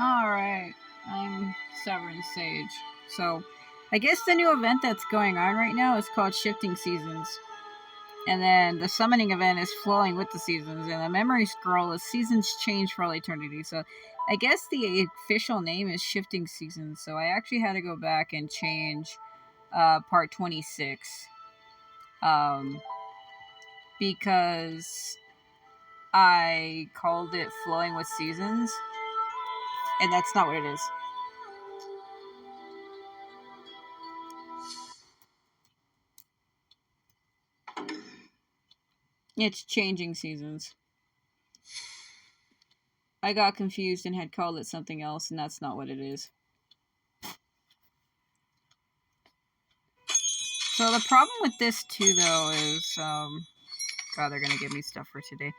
Alright, I'm Severn Sage. So, I guess the new event that's going on right now is called Shifting Seasons. And then the summoning event is flowing with the seasons. And the memory scroll is Seasons Change for All Eternity. So, I guess the official name is Shifting Seasons. So, I actually had to go back and change part 26. Because I called it Flowing with Seasons. And that's not what it is. It's Changing Seasons. I got confused and had called it something else, and that's not what it is. So the problem with this too, though, is, God, they're gonna give me stuff for today.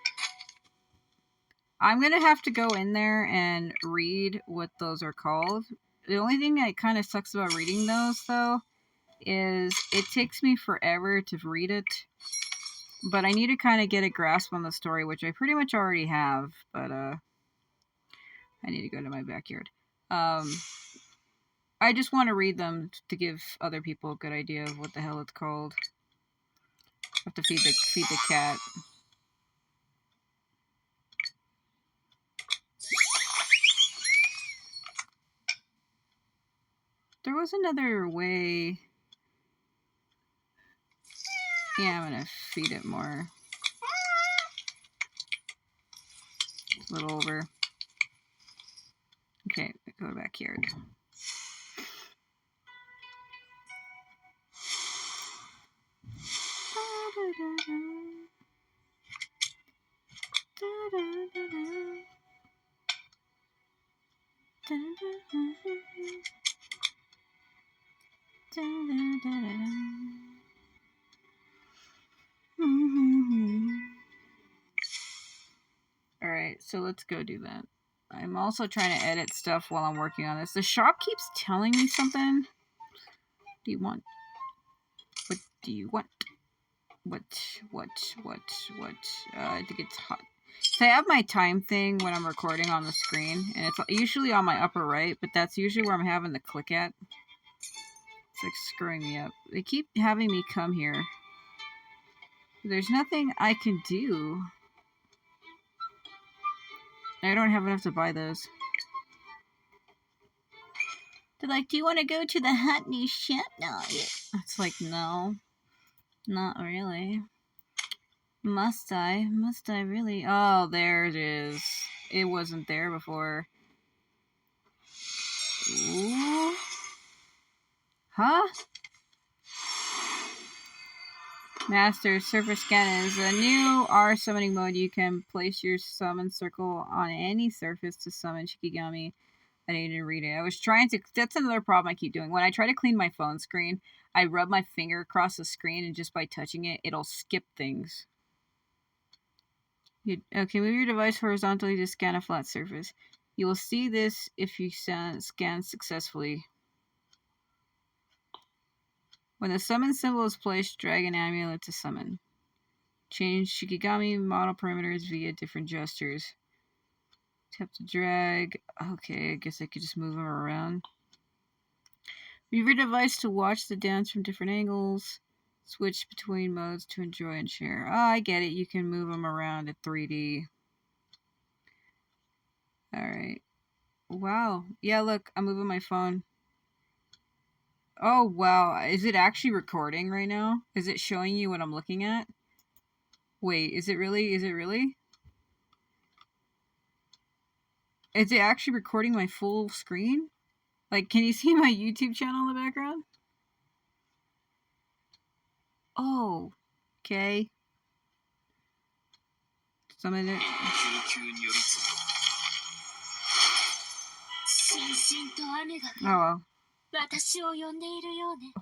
I'm gonna have to go in there and read what those are called. The only thing that kind of sucks about reading those, though, is it takes me forever to read it. But I need to kind of get a grasp on the story, which I pretty much already have. But I need to go to my backyard. I just want to read them to give other people a good idea of what the hell it's called. I have to feed the cat. There was another way. Yeah, I'm gonna feed it more. It's a little over. Okay, go to backyard. Alright, so let's go do that. I'm also trying to edit stuff while I'm working on this. The shop keeps telling me something. What do you want? What do you want? What? I think it's hot. So I have my time thing when I'm recording on the screen, and it's usually on my upper right, but that's usually where I'm having the click at. It's like screwing me up. They keep having me come here. There's nothing I can do. I don't have enough to buy those. They're like, do you want to go to the hot new shop? No. It's like, no. Not really. Must I? Must I really? Oh, there it is. It wasn't there before. Ooh. Huh? Master Surface Scan is a new R summoning mode. You can place your summon circle on any surface to summon Shikigami. I need to read it. I was trying to... That's another problem I keep doing. When I try to clean my phone screen, I rub my finger across the screen, and just by touching it, it'll skip things. Okay, move your device horizontally to scan a flat surface. You will see this if you scan successfully. When the summon symbol is placed, drag an amulet to summon. Change Shikigami model parameters via different gestures. Tap to drag. Okay, I guess I could just move them around. Move your device to watch the dance from different angles. Switch between modes to enjoy and share. Oh, I get it. You can move them around in 3D. Alright. Wow. Yeah, look. I'm moving my phone. Oh, wow. Is it actually recording right now? Is it showing you what I'm looking at? Wait, is it really? Is it really? Is it actually recording my full screen? Like, can you see my YouTube channel in the background? Oh, okay. Summon it. Oh, well.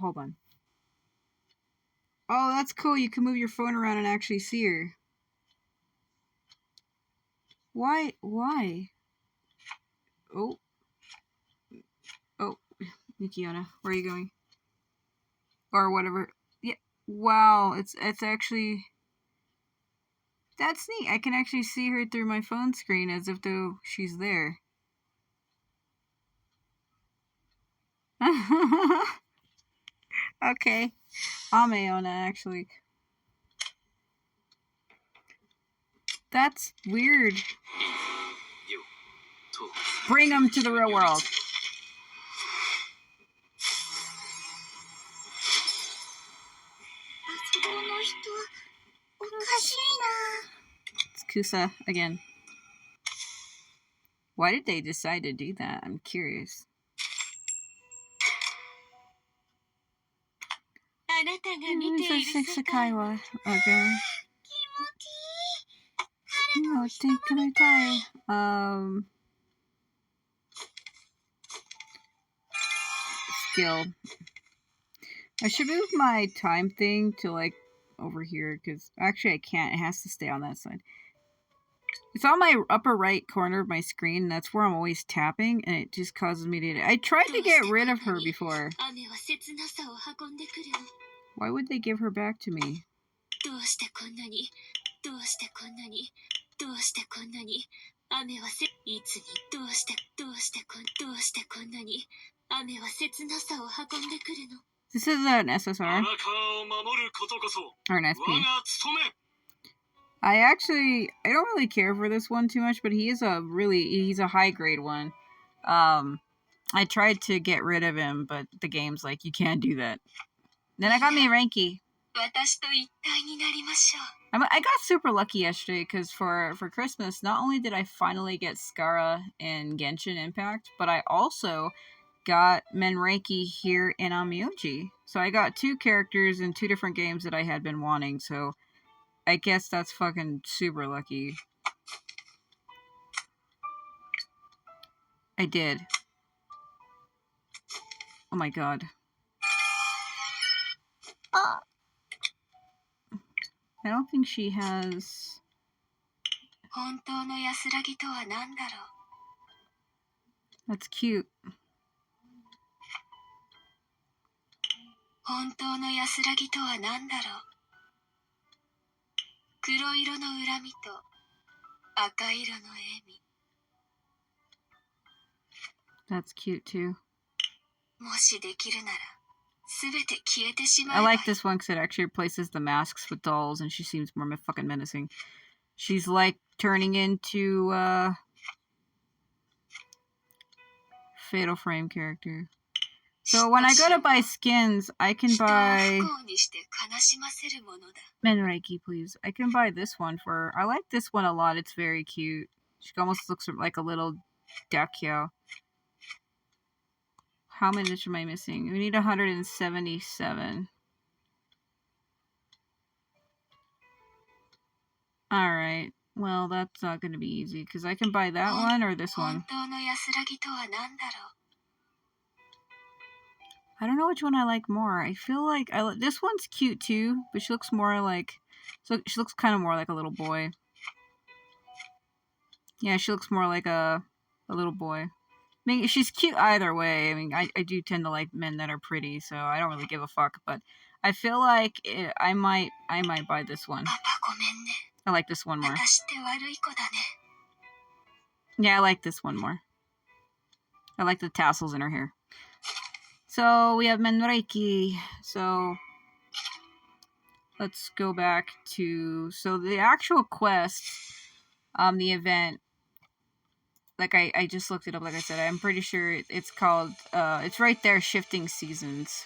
Hold on. Oh, that's cool. You can move your phone around and actually see her. Why? Why? Oh. Oh, Nikiana, where are you going? Or whatever. Yeah. Wow, it's actually... That's neat. I can actually see her through my phone screen as if though she's there. Okay. Ameona, actually. That's weird. Bring them to the real world. It's Kusa again. Why did they decide to do that? I'm curious. Okay. Skill. I should move my time thing to like over here because actually I can't. It has to stay on that side. It's on my upper right corner of my screen, and that's where I'm always tapping, and it just causes me to... I tried to get rid of her before. Why would they give her back to me? This is an SSR. Or an SP. I don't really care for this one too much, but he's a high grade one. I tried to get rid of him, but the game's like, you can't do that. Then I got me Ranky. I got super lucky yesterday because for Christmas, not only did I finally get Skara in Genshin Impact, but I also got Menreiki here in Onmyoji. So I got 2 characters in 2 different games that I had been wanting, so I guess that's fucking super lucky. I did. Oh my god. I don't think she has... That's cute. That's cute too. I like this one because it actually replaces the masks with dolls, and she seems more fucking menacing. She's like turning into Fatal Frame character. So when I go to buy skins, I can buy Menreiki, please. I can buy this one for... I like this one a lot. It's very cute. She almost looks like a little Dakyao. How many am I missing? We need 177. Alright. Well, that's not going to be easy, because I can buy that one or this one. I don't know which one I like more. I feel like this one's cute too, but she looks more like... So she looks kind of more like a little boy. Yeah, she looks more like a little boy. I mean, she's cute either way. I mean, I do tend to like men that are pretty, so I don't really give a fuck. But I feel like I might buy this one. I like this one more. Yeah, I like this one more. I like the tassels in her hair. So we have Menreiki. So let's go back to... So the actual quest, the event, like I just looked it up, like I said, I'm pretty sure it's called, it's right there, Shifting Seasons.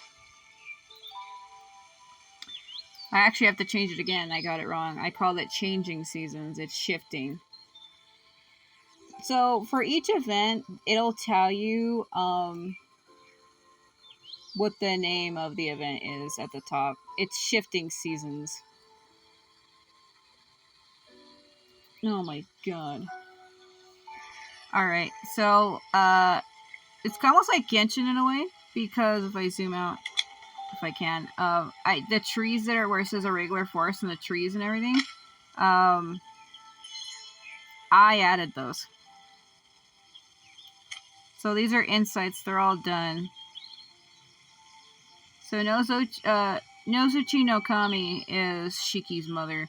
I actually have to change it again. I got it wrong. I called it Changing Seasons. It's Shifting. So for each event, it'll tell you what the name of the event is at the top. It's Shifting Seasons. Oh my god. Alright, so it's almost like Genshin in a way, because if I zoom out, if I can, the trees that are where it says a regular forest and the trees and everything, I added those. So these are insights, they're all done. So Nozuchi no Kami is Shiki's mother.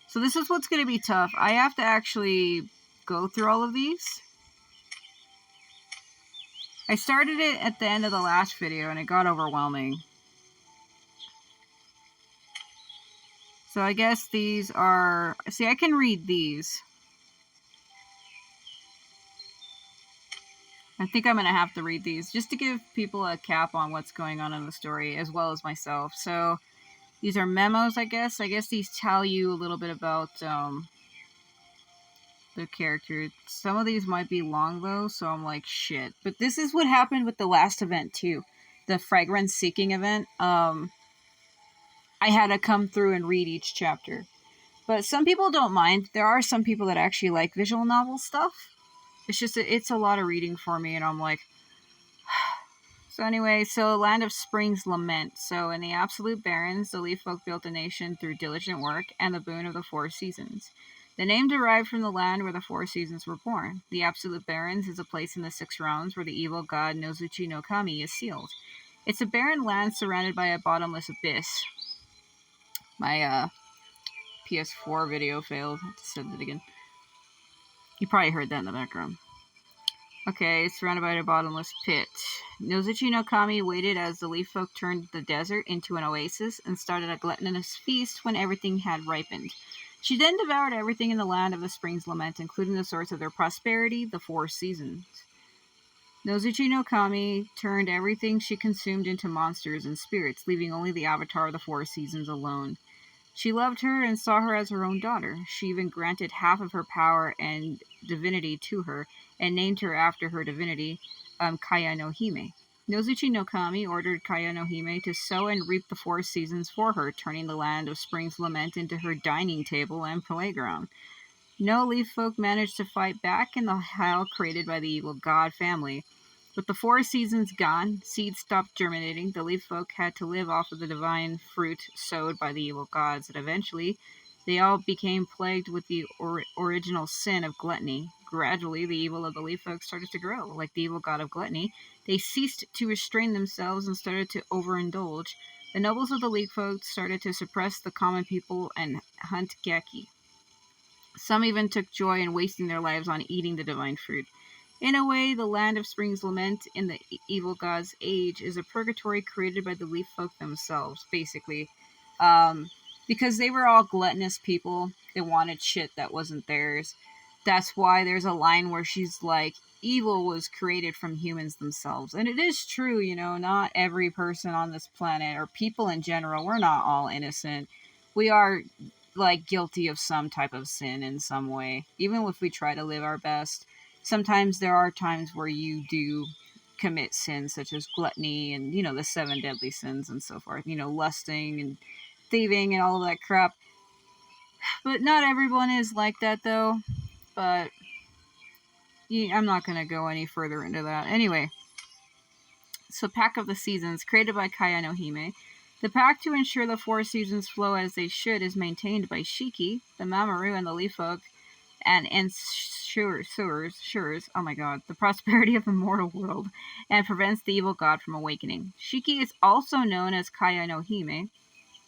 So this is what's going to be tough. I have to actually go through all of these. I started it at the end of the last video and it got overwhelming. So I guess these are... See, I can read these. I think I'm going to have to read these just to give people a cap on what's going on in the story, as well as myself. So these are memos, I guess. I guess these tell you a little bit about the character. Some of these might be long, though, so I'm like, shit. But this is what happened with the last event, too. The Fragrance Seeking event. I had to come through and read each chapter. But some people don't mind. There are some people that actually like visual novel stuff. It's just, it's a lot of reading for me, and I'm like... So anyway, Land of Spring's Lament. So in the Absolute Barrens, the Leaf Folk built a nation through diligent work and the boon of the four seasons. The name derived from the land where the four seasons were born. The Absolute Barrens is a place in the six realms where the evil god Nozuchi no Kami is sealed. It's a barren land surrounded by a bottomless abyss. My PS4 video failed. I have to send it again. You probably heard that in the background. Okay, surrounded by a bottomless pit. Nozuchi no Kami waited as the Leaf Folk turned the desert into an oasis and started a gluttonous feast when everything had ripened. She then devoured everything in the land of the Spring's Lament, including the source of their prosperity, the four seasons. Nozuchi no Kami turned everything she consumed into monsters and spirits, leaving only the avatar of the four seasons alone. She loved her and saw her as her own daughter. She even granted half of her power and divinity to her, and named her after her divinity, Kaya no Hime. Nozuchi no Kami ordered Kaya no Hime to sow and reap the four seasons for her, turning the land of Spring's Lament into her dining table and playground. No Leaf Folk managed to fight back in the hell created by the evil god family. With the four seasons gone, seeds stopped germinating. The Leaf Folk had to live off of the divine fruit sowed by the evil gods, and eventually they all became plagued with the original sin of gluttony. Gradually, the evil of the Leaf Folk started to grow. Like the evil god of gluttony, they ceased to restrain themselves and started to overindulge. The nobles of the Leaf Folk started to suppress the common people and hunt geki. Some even took joy in wasting their lives on eating the divine fruit. In a way, the land of Spring's Lament in the evil god's age is a purgatory created by the Leaf Folk themselves, basically. Because they were all gluttonous people. They wanted shit that wasn't theirs. That's why there's a line where she's like, evil was created from humans themselves. And it is true, you know, not every person on this planet, or people in general, we're not all innocent. We are, like, guilty of some type of sin in some way, even if we try to live our best. Sometimes there are times where you do commit sins such as gluttony and, you know, the 7 deadly sins and so forth, you know, lusting and thieving and all of that crap. But not everyone is like that, though. But yeah, I'm not going to go any further into that. Anyway, so Pack of the Seasons, created by Kaya no Hime. The pack to ensure the four seasons flow as they should is maintained by Shiki, the Mamoru, and the Leaf Folk, and ensures, oh my god, the prosperity of the mortal world, and prevents the evil god from awakening. Shiki is also known as Kaya no Hime,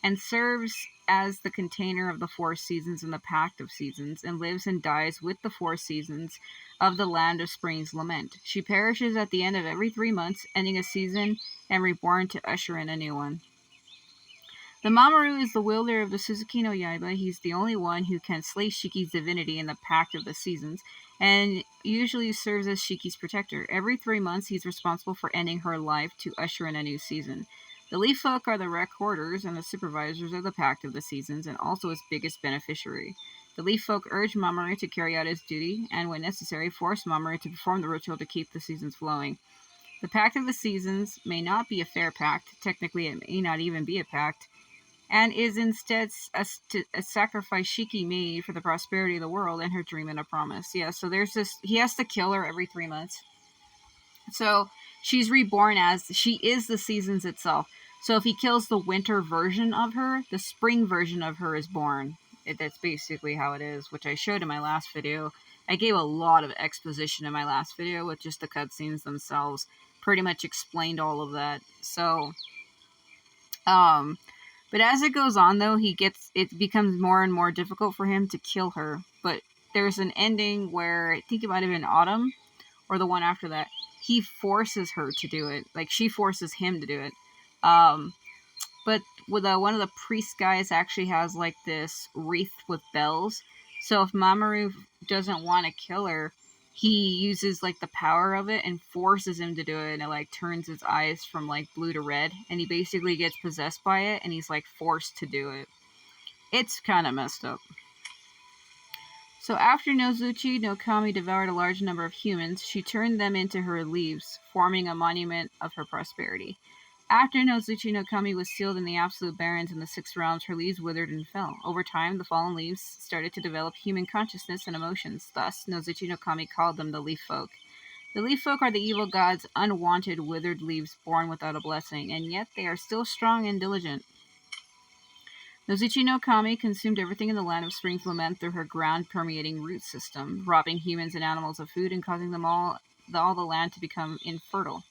and serves as the container of the four seasons in the Pact of Seasons, and lives and dies with the four seasons of the land of Spring's Lament. She perishes at the end of every 3 months, ending a season and reborn to usher in a new one. The Mamoru is the wielder of the Suzuki no Yaiba. He's the only one who can slay Shiki's divinity in the Pact of the Seasons, and usually serves as Shiki's protector. Every 3 months, he's responsible for ending her life to usher in a new season. The Leaf Folk are the recorders and the supervisors of the Pact of the Seasons, and also its biggest beneficiary. The Leaf Folk urge Mamoru to carry out his duty, and when necessary, force Mamoru to perform the ritual to keep the seasons flowing. The Pact of the Seasons may not be a fair pact. Technically, it may not even be a pact, and is instead a sacrifice Shiki made for the prosperity of the world and her dream and a promise. Yeah, so there's this, he has to kill her every 3 months. So she's reborn as, she is the seasons itself. So if he kills the winter version of her, the spring version of her is born. That's basically how it is, which I showed in my last video. I gave a lot of exposition in my last video with just the cutscenes themselves. Pretty much explained all of that. So, but as it goes on, though, it becomes more and more difficult for him to kill her. But there's an ending where, I think it might have been Autumn, or the one after that. he forces her to do it. Like, she forces him to do it. But with one of the priest guys actually has like this wreath with bells. So if Mamoru doesn't want to kill her, he uses like the power of it and forces him to do it, and it like turns his eyes from like blue to red, and he basically gets possessed by it, and he's like forced to do it. It's kind of messed up. So after Nozuchi no Kami devoured a large number of humans, she turned them into her leaves, forming a monument of her prosperity. After Nozuchi no Kami was sealed in the absolute barrens in the six realms, her leaves withered and fell. Over time, the fallen leaves started to develop human consciousness and emotions. Thus, Nozuchi no Kami called them the Leaf Folk. The Leaf Folk are the evil god's unwanted withered leaves born without a blessing, and yet they are still strong and diligent. Nozuchi no Kami consumed everything in the land of Spring's Lament through her ground-permeating root system, robbing humans and animals of food and causing them all the land to become infertile.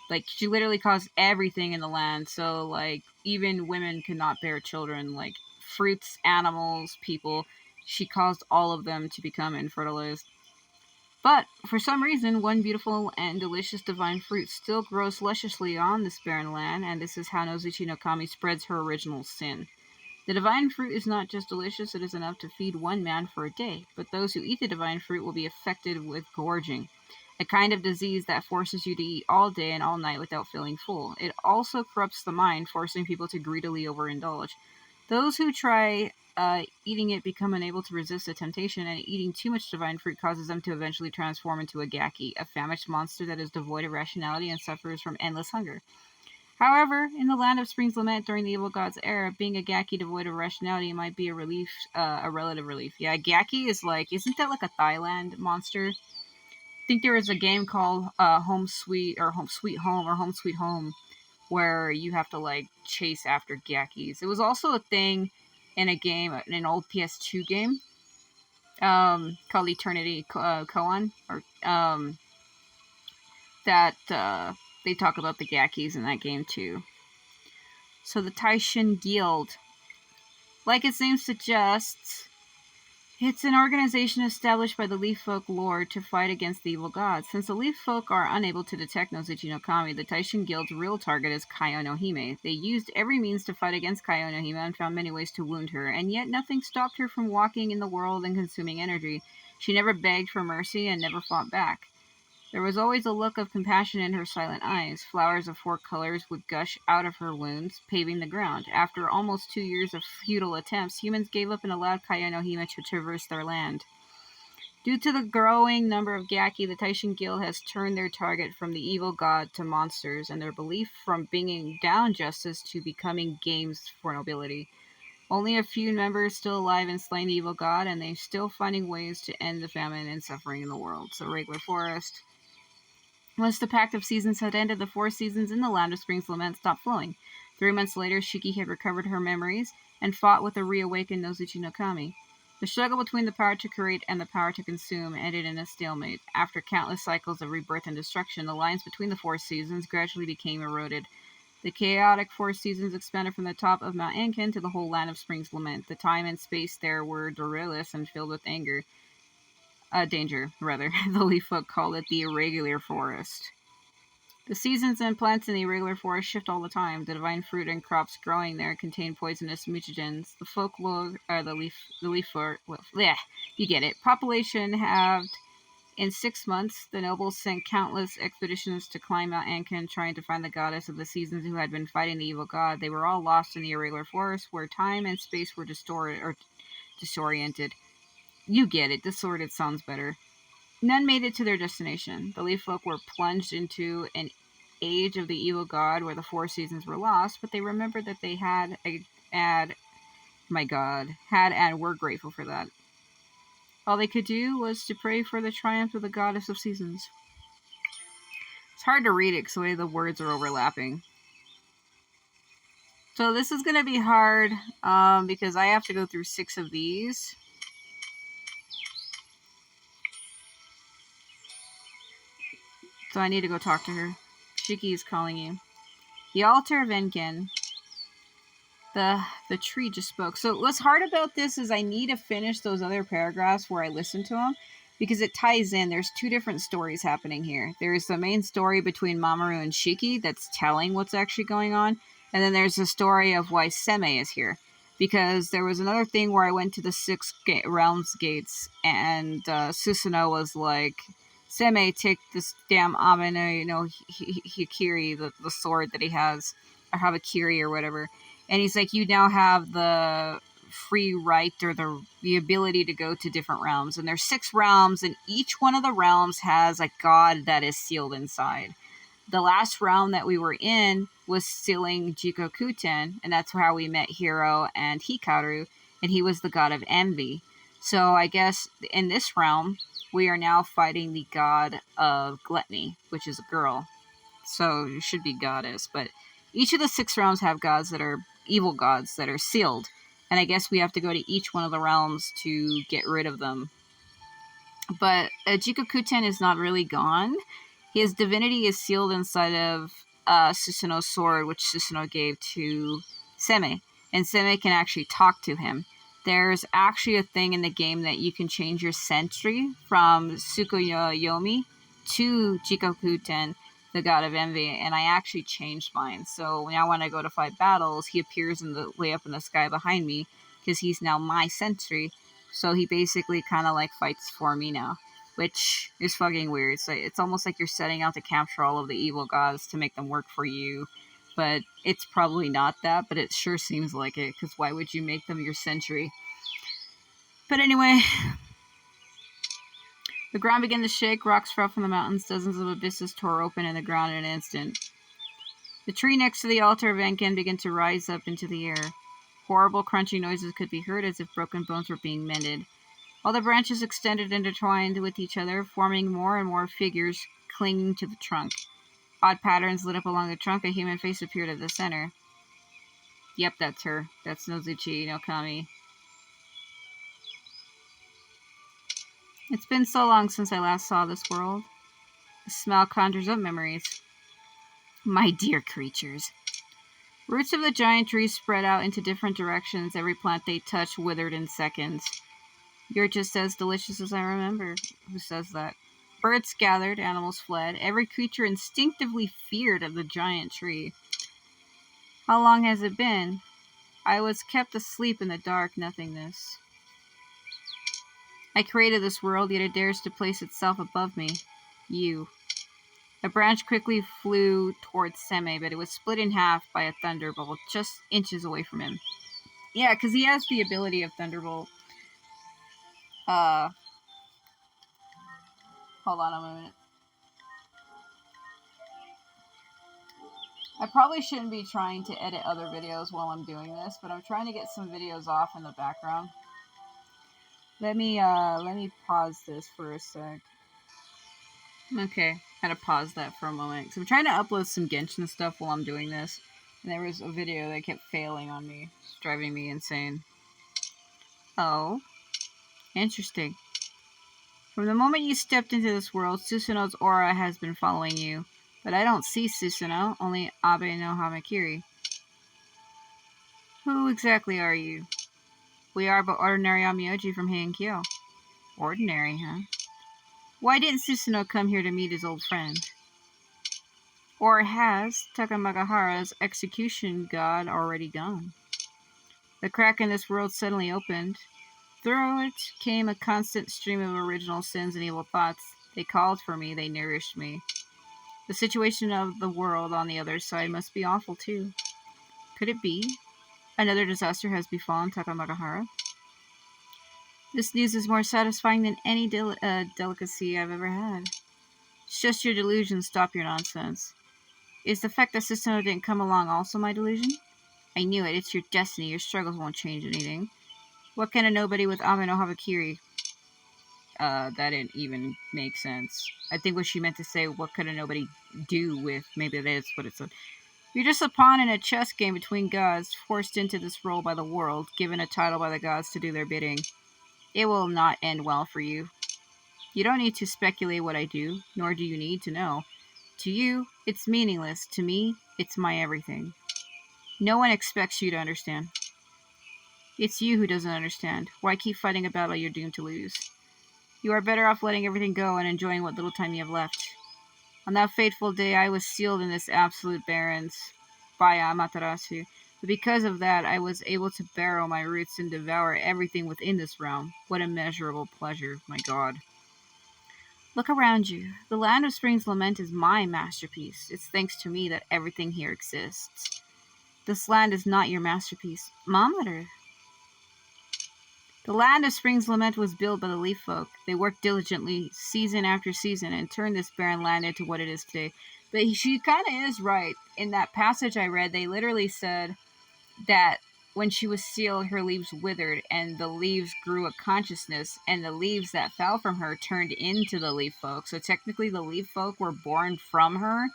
Like, she literally caused everything in the land, so, like, even women could not bear children. Like, fruits, animals, people, she caused all of them to become infertilized. But, for some reason, one beautiful and delicious divine fruit still grows lusciously on this barren land, and this is how Nozuchi no Kami spreads her original sin. The divine fruit is not just delicious, it is enough to feed one man for a day, but those who eat the divine fruit will be affected with gorging, a kind of disease that forces you to eat all day and all night without feeling full. It also corrupts the mind, forcing people to greedily overindulge. Those who try eating it become unable to resist the temptation, and eating too much divine fruit causes them to eventually transform into a gaki, a famished monster that is devoid of rationality and suffers from endless hunger. However, in the land of Spring's Lament during the evil god's era, being a gaki devoid of rationality might be a relief, a relative relief. Yeah, gaki is like, isn't that like a Thailand monster? I think there was a game called Home Sweet Home, where you have to like chase after gakis. It was also a thing in a game, in an old PS2 game, called Eternity Koan, or that they talk about the gakis in that game too. So the Taishin Guild, like its name suggests, it's an organization established by the Leaf Folk Lord to fight against the evil gods. Since the Leaf Folk are unable to detect Nozuchi no Kami, the Taishin Guild's real target is Kaio no Hime. They used every means to fight against Kaio no Hime and found many ways to wound her, and yet nothing stopped her from walking in the world and consuming energy. She never begged for mercy and never fought back. There was always a look of compassion in her silent eyes. Flowers of 4 colors would gush out of her wounds, paving the ground. After almost 2 years of futile attempts, humans gave up and allowed Kaio no Hime to traverse their land. Due to the growing number of gaki, the Taishin Guild has turned their target from the evil god to monsters, and their belief from bringing down justice to becoming games for nobility. Only a few members still alive and slain the evil god, and they're still finding ways to end the famine and suffering in the world. So, regular forest. Once the Pact of Seasons had ended, the 4 seasons in the Land of Spring's Lament stopped flowing. 3 months later, Shiki had recovered her memories and fought with the reawakened Nozuchi no Kami. The struggle between the power to create and the power to consume ended in a stalemate. After countless cycles of rebirth and destruction, the lines between the 4 seasons gradually became eroded. The chaotic 4 seasons expanded from the top of Mount Enken to the whole Land of Spring's Lament. The time and space there were dureless and filled with danger. The Leaf Folk called it the irregular forest. The seasons and plants in the irregular forest shift all the time. The divine fruit and crops growing there contain poisonous mutagens. The folklore, the leaf folk, well, yeah, you get it. Population halved in 6 months. The nobles sent countless expeditions to climb Mount Enken, trying to find the goddess of the seasons who had been fighting the evil god. They were all lost in the irregular forest, where time and space were disoriented. You get it. Disordered sounds better. None made it to their destination. The Leaf Folk were plunged into an age of the evil god where the 4 seasons were lost, but they remembered that they had and were grateful for that. All they could do was to pray for the triumph of the goddess of seasons. It's hard to read it because the way the words are overlapping. So this is going to be hard because I have to go through 6 of these. So I need to go talk to her. Shiki is calling you. The altar of Enken. The tree just spoke. So what's hard about this is I need to finish those other paragraphs where I listen to them. because it ties in. There's two different stories happening here. There's the main story between Mamoru and Shiki that's telling what's actually going on, and then there's the story of why Seme is here. Because there was another thing where I went to the realms gates, and Susanoo was like, Seme, take this damn Ameno, Hikiri, the sword that he has, or Habakiri or whatever. And he's like, you now have the free right or the ability to go to different realms. And there's 6 realms, and each one of the realms has a god that is sealed inside. The last realm that we were in was sealing Jikokuten, and that's how we met Hiro and Hikaru, and he was the god of envy. So I guess in this realm, we are now fighting the god of gluttony, which is a girl. So it should be goddess, but each of the 6 realms have gods that are evil gods that are sealed, and I guess we have to go to each one of the realms to get rid of them. But Jikokuten is not really gone. His divinity is sealed inside of Susanoo's sword, which Susanoo gave to Seme. And Seme can actually talk to him. There's actually a thing in the game that you can change your sentry from Tsukuyomi to Jikokuten, the god of envy. And I actually changed mine. So now when I go to fight battles, he appears way up in the sky behind me, because he's now my sentry. So he basically kind of like fights for me now, which is fucking weird. So it's almost like you're setting out to capture all of the evil gods to make them work for you. But it's probably not that, but it sure seems like it, because why would you make them your sentry? But anyway, the ground began to shake, rocks fell from the mountains, dozens of abysses tore open in the ground in an instant. The tree next to the altar of Enken began to rise up into the air. Horrible crunching noises could be heard as if broken bones were being mended. All the branches extended and intertwined with each other, forming more and more figures clinging to the trunk. Odd patterns lit up along the trunk. A human face appeared at the center. Yep, that's her. That's Nozuchi no Kami. It's been so long since I last saw this world. The smell conjures up memories. My dear creatures. Roots of the giant trees spread out into different directions. Every plant they touched withered in seconds. You're just as delicious as I remember. Who says that? Birds gathered, animals fled. Every creature instinctively feared of the giant tree. How long has it been? I was kept asleep in the dark nothingness. I created this world, yet it dares to place itself above me. You. A branch quickly flew towards Seme, but it was split in half by a thunderbolt, just inches away from him. Yeah, because he has the ability of thunderbolt. Hold on a minute. I probably shouldn't be trying to edit other videos while I'm doing this, but I'm trying to get some videos off in the background. Let me pause this for a sec. Okay, had to pause that for a moment, because I'm trying to upload some Genshin stuff while I'm doing this, and there was a video that kept failing on me. It's driving me insane. Oh, interesting. From the moment you stepped into this world, Susanoo's aura has been following you. But I don't see Susanoo, only Abe no Hamakiri. Who exactly are you? We are but ordinary Onmyoji from Heian-kyo. Ordinary, huh? Why didn't Susanoo come here to meet his old friend? Or has Takamagahara's execution god already gone? The crack in this world suddenly opened. Through it came a constant stream of original sins and evil thoughts. They called for me, they nourished me. The situation of the world on the other side must be awful too. Could it be? Another disaster has befallen Takamagahara. This news is more satisfying than any delicacy I've ever had. It's just your delusion. Stop your nonsense. Is the fact that Susanoo didn't come along also my delusion? I knew it. It's your destiny. Your struggles won't change anything. What can a nobody with Ame no Habakiri? That didn't even make sense. I think what she meant to say, what could a nobody do with, maybe that's what it said. You're just a pawn in a chess game between gods, forced into this role by the world, given a title by the gods to do their bidding. It will not end well for you. You don't need to speculate what I do, nor do you need to know. To you, it's meaningless. To me, it's my everything. No one expects you to understand. It's you who doesn't understand. Why keep fighting a battle you're doomed to lose? You are better off letting everything go and enjoying what little time you have left. On that fateful day, I was sealed in this absolute barrens by Amaterasu. But because of that, I was able to burrow my roots and devour everything within this realm. What immeasurable pleasure, my god. Look around you. The land of Spring's Lament is my masterpiece. It's thanks to me that everything here exists. This land is not your masterpiece. Mom, let her. The land of Spring's Lament was built by the Leaf Folk. They worked diligently, season after season, and turned this barren land into what it is today. But she kind of is right. In that passage I read, they literally said that when she was sealed, her leaves withered, and the leaves grew a consciousness, and the leaves that fell from her turned into the Leaf Folk. So technically, the Leaf Folk were born from her.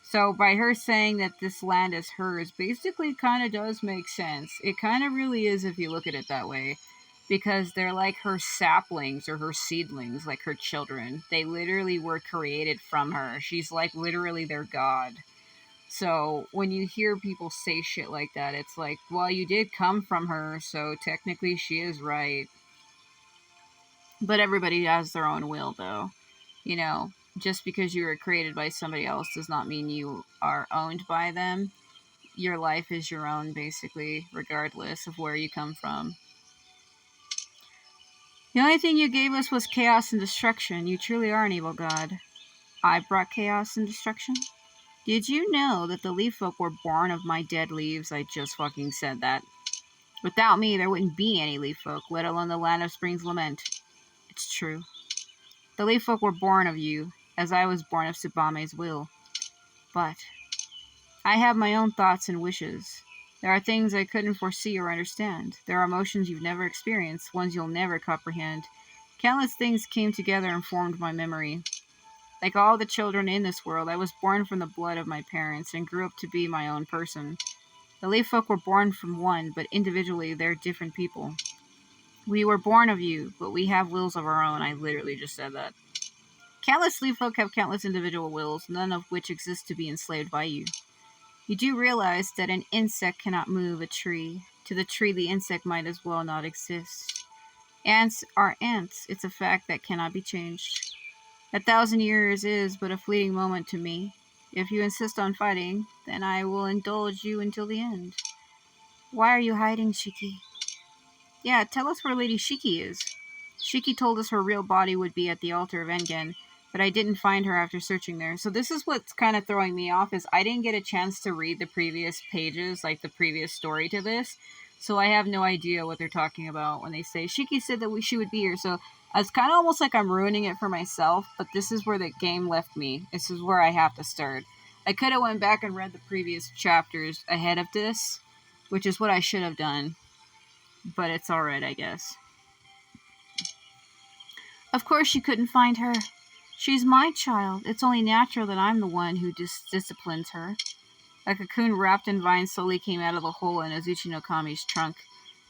So by her saying that this land is hers, basically kind of does make sense. It kind of really is if you look at it that way. Because they're like her saplings or her seedlings, like her children. They literally were created from her. She's like literally their god. So when you hear people say shit like that, it's like, well, you did come from her, so technically she is right. But everybody has their own will, though. You know, just because you were created by somebody else does not mean you are owned by them. Your life is your own, basically, regardless of where you come from. The only thing you gave us was chaos and destruction. You truly are an evil god. I brought chaos and destruction? Did you know that the leaf folk were born of my dead leaves? I just fucking said that. Without me, there wouldn't be any leaf folk, let alone the land of Spring's Lament. It's true. The leaf folk were born of you, as I was born of Tsubame's will. But I have my own thoughts and wishes. There are things I couldn't foresee or understand. There are emotions you've never experienced, ones you'll never comprehend. Countless things came together and formed my memory. Like all the children in this world, I was born from the blood of my parents and grew up to be my own person. The leaf folk were born from one, but individually they're different people. We were born of you, but we have wills of our own. I literally just said that. Countless leaf folk have countless individual wills, none of which exist to be enslaved by you. You do realize that an insect cannot move a tree. To the tree, the insect might as well not exist. Ants are ants. It's a fact that cannot be changed. 1,000 years is but a fleeting moment to me. If you insist on fighting, then I will indulge you until the end. Why are you hiding, Shiki? Yeah, tell us where Lady Shiki is. Shiki told us her real body would be at the altar of Enken, but I didn't find her after searching there. So this is what's kind of throwing me off, is I didn't get a chance to read the previous pages, like the previous story to this. So I have no idea what they're talking about when they say Shiki said that she would be here. So it's kind of almost like I'm ruining it for myself, but this is where the game left me. This is where I have to start. I could have went back and read the previous chapters ahead of this, which is what I should have done. But it's alright, I guess. Of course you couldn't find her. She's my child. It's only natural that I'm the one who disciplines her. A cocoon wrapped in vines slowly came out of the hole in Nozuchi no Kami's trunk.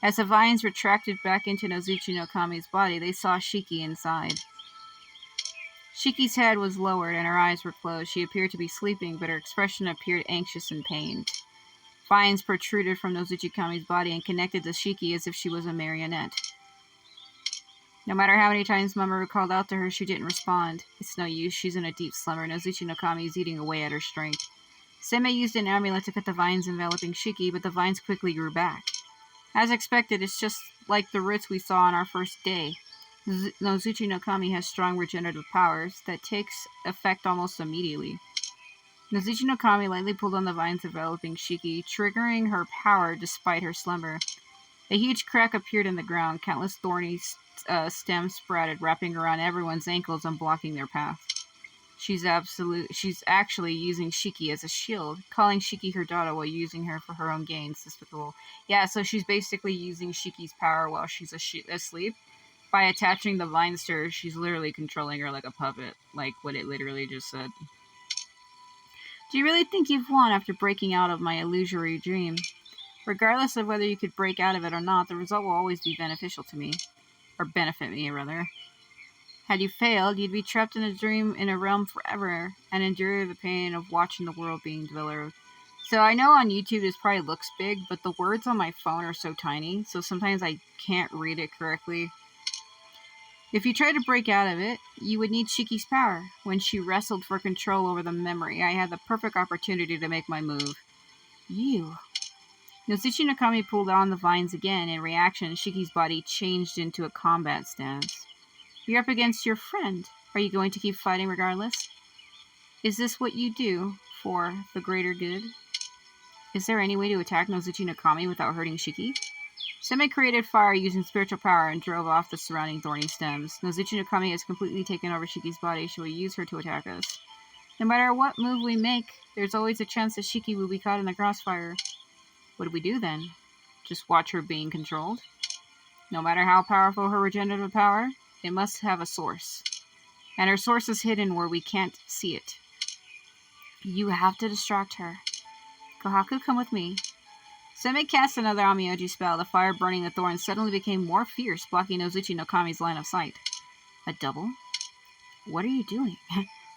As the vines retracted back into Nozuchi no Kami's body, they saw Shiki inside. Shiki's head was lowered and her eyes were closed. She appeared to be sleeping, but her expression appeared anxious and pained. Vines protruded from Nozuchi Kami's body and connected to Shiki as if she was a marionette. No matter how many times Mamoru called out to her, she didn't respond. It's no use, she's in a deep slumber. Nozuchi no Kami is eating away at her strength. Seme used an amulet to cut the vines enveloping Shiki, but the vines quickly grew back. As expected, it's just like the roots we saw on our first day. Nozuchi no Kami has strong regenerative powers that takes effect almost immediately. Nozuchi no Kami lightly pulled on the vines enveloping Shiki, triggering her power despite her slumber. A huge crack appeared in the ground. Countless thorny stems sprouted, wrapping around everyone's ankles and blocking their path. She's actually using Shiki as a shield, calling Shiki her daughter while using her for her own gains. Despicable. Yeah, so she's basically using Shiki's power while she's asleep. By attaching the vines to her, she's literally controlling her like a puppet, like what it literally just said. Do you really think you've won after breaking out of my illusory dream? Regardless of whether you could break out of it or not, the result will always be beneficial to me. Or benefit me, rather. Had you failed, you'd be trapped in a dream in a realm forever, and endure the pain of watching the world being developed. So I know on YouTube this probably looks big, but the words on my phone are so tiny, so sometimes I can't read it correctly. If you tried to break out of it, you would need Shiki's power. When she wrestled for control over the memory, I had the perfect opportunity to make my move. You. Nozuchi Nakami pulled on the vines again. In reaction, Shiki's body changed into a combat stance. You're up against your friend. Are you going to keep fighting regardless? Is this what you do for the greater good? Is there any way to attack Nozuchi Nakami without hurting Shiki? Seme created fire using spiritual power and drove off the surrounding thorny stems. Nozuchi Nakami has completely taken over Shiki's body. She will use her to attack us. No matter what move we make, there's always a chance that Shiki will be caught in the crossfire. What do we do then? Just watch her being controlled? No matter how powerful her regenerative power, it must have a source. And her source is hidden where we can't see it. You have to distract her. Kohaku, come with me. Seme cast another Onmyoji spell. The fire burning the thorns suddenly became more fierce, blocking Nozuchi Nakami's line of sight. A double? What are you doing?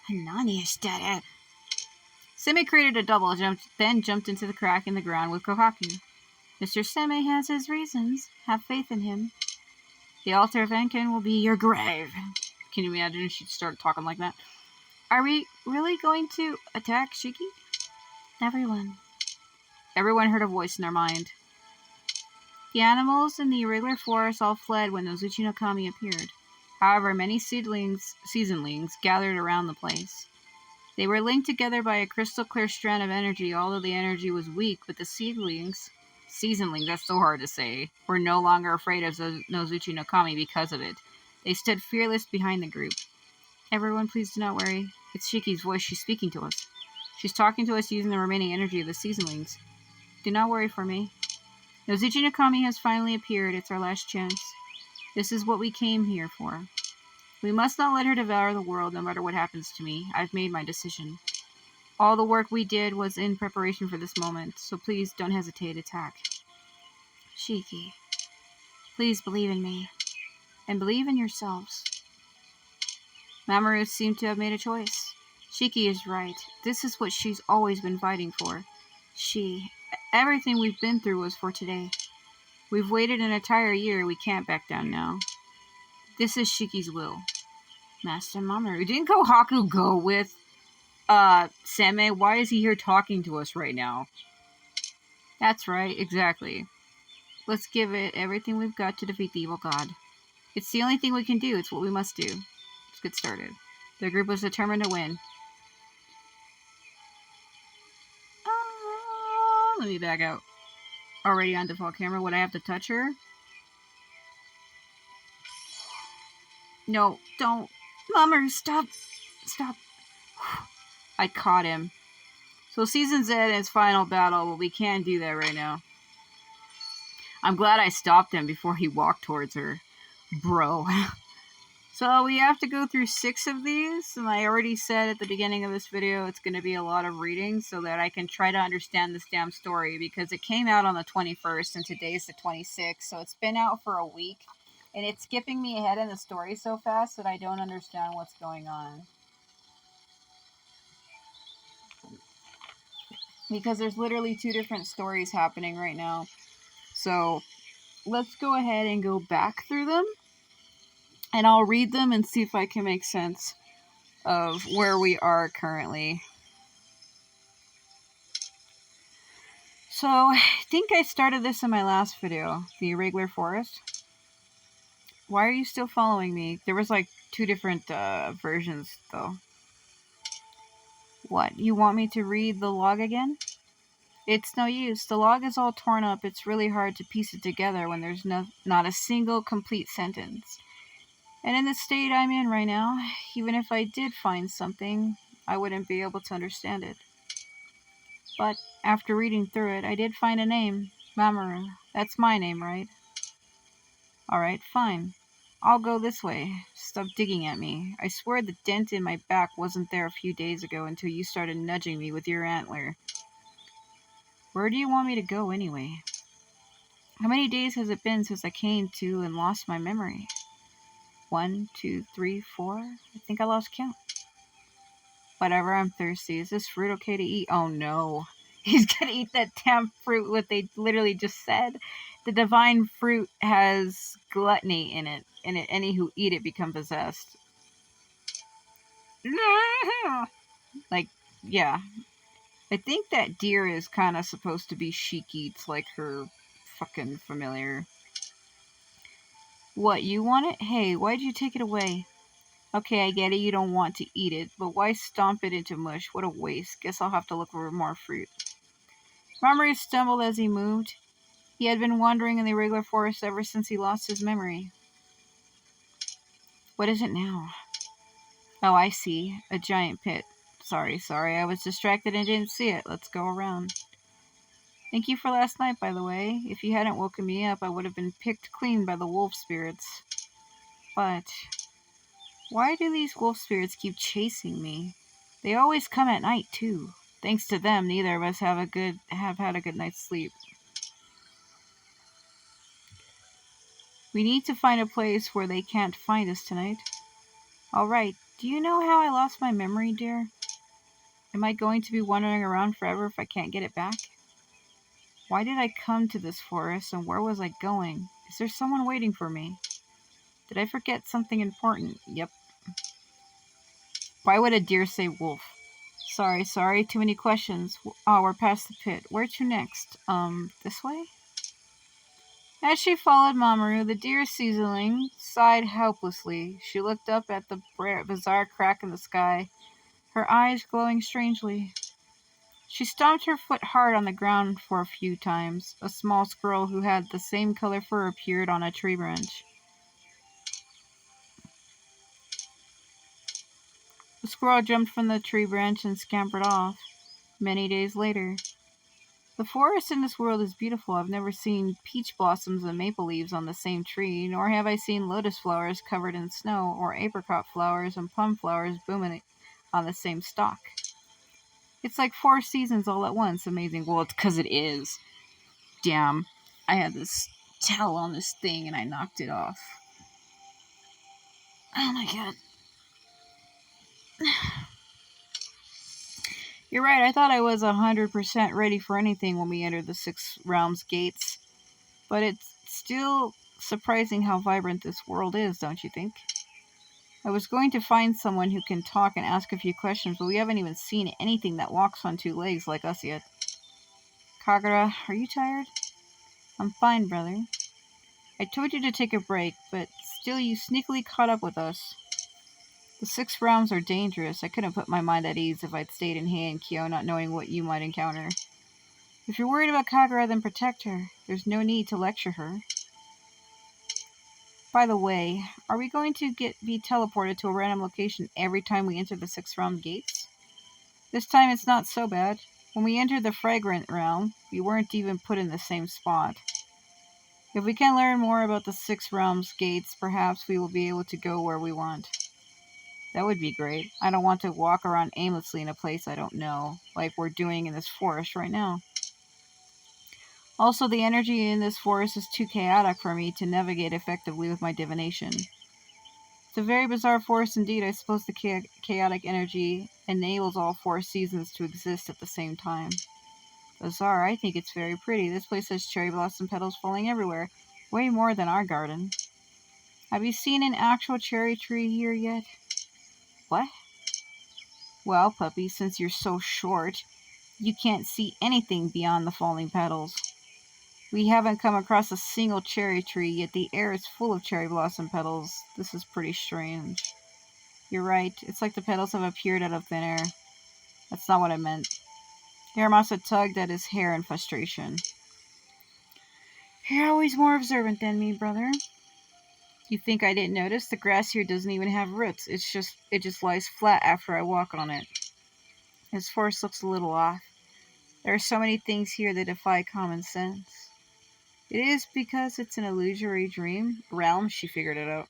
Nani ishite? Seme created a double, then jumped into the crack in the ground with Kohaku. Mr. Seme has his reasons. Have faith in him. The altar of Enken will be your grave. Can you imagine if she'd start talking like that? Are we really going to attack Shiki? Everyone heard a voice in their mind. The animals in the irregular forest all fled when Nozuchi Nakami appeared. However, many seasonlings gathered around the place. They were linked together by a crystal clear strand of energy, although the energy was weak, but the seasonlings, that's so hard to say, were no longer afraid of Nozuchi Nakami because of it. They stood fearless behind the group. Everyone, please do not worry. It's Shiki's voice. She's speaking to us. She's talking to us using the remaining energy of the seasonlings. Do not worry for me. Nozuchi Nakami has finally appeared. It's our last chance. This is what we came here for. We must not let her devour the world, no matter what happens to me. I've made my decision. All the work we did was in preparation for this moment, so please don't hesitate to attack. Shiki, please believe in me, and believe in yourselves. Mamoru seemed to have made a choice. Shiki is right. This is what she's always been fighting for. Everything we've been through was for today. We've waited an entire year. We can't back down now. This is Shiki's will. Master Mamoru. Didn't Kohaku go with Seme? Why is he here talking to us right now? That's right, exactly. Let's give it everything we've got to defeat the evil god. It's the only thing we can do. It's what we must do. Let's get started. The group was determined to win. Let me back out. Already on default camera. Would I have to touch her? No, don't. Mamoru, stop. Stop. I caught him. So Season Z in its final battle, but we can't do that right now. I'm glad I stopped him before he walked towards her. Bro. So we have to go through 6 of these, and I already said at the beginning of this video it's going to be a lot of reading so that I can try to understand this damn story, because it came out on the 21st and today's the 26th, so it's been out for a week, and it's skipping me ahead in the story so fast that I don't understand what's going on. Because there's literally 2 different stories happening right now. So let's go ahead and go back through them. And I'll read them and see if I can make sense of where we are currently. So I think I started this in my last video. The irregular forest. Why are you still following me? There was like 2 different versions though. What? You want me to read the log again? It's no use. The log is all torn up. It's really hard to piece it together when there's not a single complete sentence. And in the state I'm in right now, even if I did find something, I wouldn't be able to understand it. But after reading through it, I did find a name. Mamoru. That's my name, right? Alright, fine. I'll go this way. Stop digging at me. I swear the dent in my back wasn't there a few days ago until you started nudging me with your antler. Where do you want me to go anyway? How many days has it been since I came to and lost my memory? 1, 2, 3, 4? I think I lost count. Whatever, I'm thirsty. Is this fruit okay to eat? Oh no. He's gonna eat that damn fruit, what they literally just said. The divine fruit has gluttony in it, and any who eat it become possessed. Like, yeah. I think that deer is kind of supposed to be Sheik Eats, like her fucking familiar. What, you want it? Hey, why'd you take it away? Okay, I get it, you don't want to eat it, but why stomp it into mush? What a waste. Guess I'll have to look for more fruit. Mamoru stumbled as he moved. He had been wandering in the irregular forest ever since he lost his memory. What is it now? Oh, I see. A giant pit. Sorry, I was distracted and didn't see it. Let's go around. Thank you for last night, by the way. If you hadn't woken me up, I would have been picked clean by the wolf spirits. But why do these wolf spirits keep chasing me? They always come at night, too. Thanks to them, neither of us have had a good night's sleep. We need to find a place where they can't find us tonight. Alright, do you know how I lost my memory, dear? Am I going to be wandering around forever if I can't get it back? Why did I come to this forest, and where was I going? Is there someone waiting for me? Did I forget something important? Yep. Why would a deer say wolf? Sorry, too many questions. Oh, we're past the pit. Where to next? This way? As she followed Mamoru, the deer seasoning sighed helplessly. She looked up at the bizarre crack in the sky, her eyes glowing strangely. She stomped her foot hard on the ground for a few times. A small squirrel who had the same color fur appeared on a tree branch. The squirrel jumped from the tree branch and scampered off. Many days later. The forest in this world is beautiful. I've never seen peach blossoms and maple leaves on the same tree, nor have I seen lotus flowers covered in snow, or apricot flowers and plum flowers blooming on the same stalk. It's like 4 seasons all at once. Amazing. Well, it's because it is. Damn. I had this towel on this thing and I knocked it off. Oh my god. You're right, I thought I was 100% ready for anything when we entered the Six Realms gates. But it's still surprising how vibrant this world is, don't you think? I was going to find someone who can talk and ask a few questions, but we haven't even seen anything that walks on 2 legs like us yet. Kagura, are you tired? I'm fine, brother. I told you to take a break, but still you sneakily caught up with us. The 6 realms are dangerous. I couldn't put my mind at ease if I'd stayed in Heian-kyo not knowing what you might encounter. If you're worried about Kagura, then protect her. There's no need to lecture her. By the way, are we going to be teleported to a random location every time we enter the 6 realm gates? This time it's not so bad. When we entered the fragrant realm, we weren't even put in the same spot. If we can learn more about the 6 realms gates, perhaps we will be able to go where we want. That would be great. I don't want to walk around aimlessly in a place I don't know, like we're doing in this forest right now. Also, the energy in this forest is too chaotic for me to navigate effectively with my divination. It's a very bizarre forest indeed. I suppose the chaotic energy enables all 4 seasons to exist at the same time. Bizarre, I think it's very pretty. This place has cherry blossom petals falling everywhere, way more than our garden. Have you seen an actual cherry tree here yet? What? Well, puppy, since you're so short, you can't see anything beyond the falling petals. We haven't come across a single cherry tree, yet the air is full of cherry blossom petals. This is pretty strange. You're right, it's like the petals have appeared out of thin air. That's not what I meant. Hiramasa tugged at his hair in frustration. You're always more observant than me, brother. You think I didn't notice? The grass here doesn't even have roots. It just lies flat after I walk on it. This forest looks a little off. There are so many things here that defy common sense. It is because it's an illusory dream realm, she figured it out.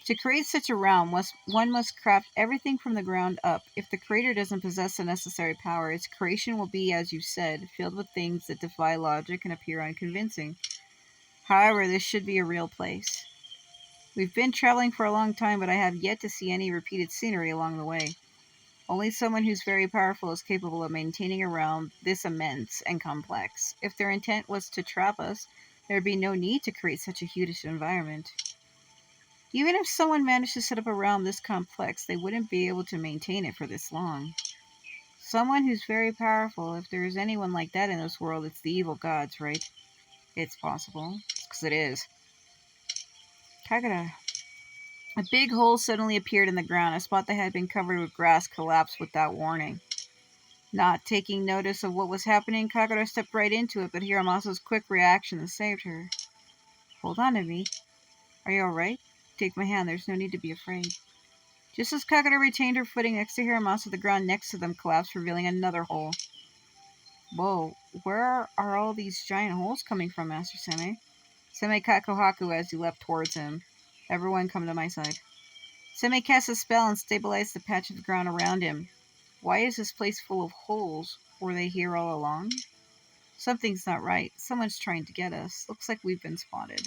To create such a realm, one must craft everything from the ground up. If the creator doesn't possess the necessary power, its creation will be, as you said, filled with things that defy logic and appear unconvincing. However, this should be a real place. We've been traveling for a long time, but I have yet to see any repeated scenery along the way. Only someone who's very powerful is capable of maintaining a realm this immense and complex. If their intent was to trap us, There'd be no need to create such a huge environment. Even if someone managed to set up a realm this complex, they wouldn't be able to maintain it for this long. Someone who's very powerful, if there is anyone like that in this world, it's the evil gods, right? It's possible. Because it is. Kagura. A big hole suddenly appeared in the ground. A spot that had been covered with grass collapsed without warning. Not taking notice of what was happening, Kagura stepped right into it, but Hiramasa's quick reaction saved her. Hold on to me. Are you alright? Take my hand, there's no need to be afraid. Just as Kagura retained her footing next to Hiramasa, the ground next to them collapsed, revealing another hole. Whoa, where are all these giant holes coming from, Master Seme? Seme caught Kohaku as he leapt towards him. Everyone come to my side. Seme cast a spell and stabilized the patch of ground around him. Why is this place full of holes? Were they here all along? Something's not right. Someone's trying to get us. Looks like we've been spotted.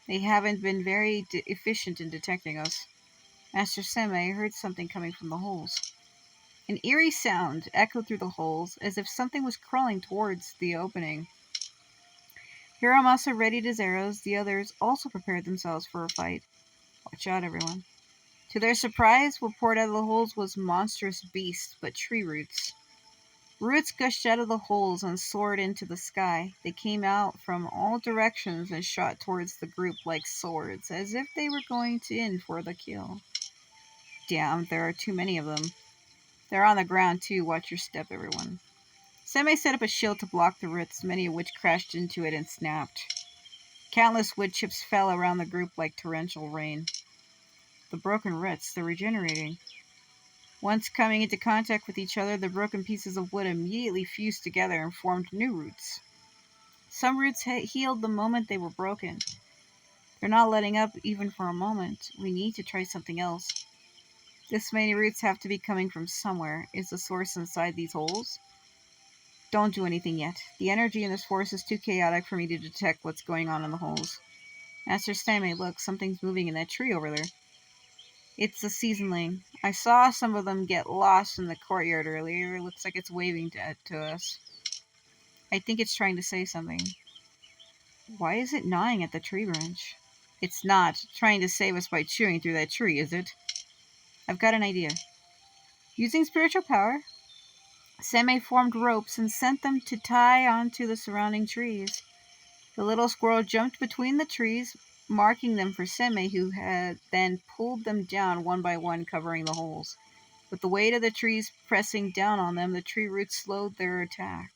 They haven't been very efficient in detecting us. Master Seme heard something coming from the holes. An eerie sound echoed through the holes, as if something was crawling towards the opening. Hiramasa readied his arrows. The others also prepared themselves for a fight. Watch out, everyone. To their surprise, what poured out of the holes was monstrous beasts, but tree roots. Roots gushed out of the holes and soared into the sky. They came out from all directions and shot towards the group like swords, as if they were going in for the kill. Damn, there are too many of them. They're on the ground, too. Watch your step, everyone. Seme set up a shield to block the roots, many of which crashed into it and snapped. Countless wood chips fell around the group like torrential rain. The broken roots, they're regenerating. Once coming into contact with each other, the broken pieces of wood immediately fused together and formed new roots. Some roots healed the moment they were broken. They're not letting up even for a moment. We need to try something else. This many roots have to be coming from somewhere. Is the source inside these holes? Don't do anything yet. The energy in this forest is too chaotic for me to detect what's going on in the holes. Master Seme, look, something's moving in that tree over there. It's a seasonling. I saw some of them get lost in the courtyard earlier. It looks like it's waving to us. I think it's trying to say something. Why is it gnawing at the tree branch? It's not trying to save us by chewing through that tree, is it? I've got an idea. Using spiritual power, Seme formed ropes and sent them to tie onto the surrounding trees. The little squirrel jumped between the trees, marking them for Seme, who had then pulled them down one by one, covering the holes. With the weight of the trees pressing down on them, the tree roots slowed their attack.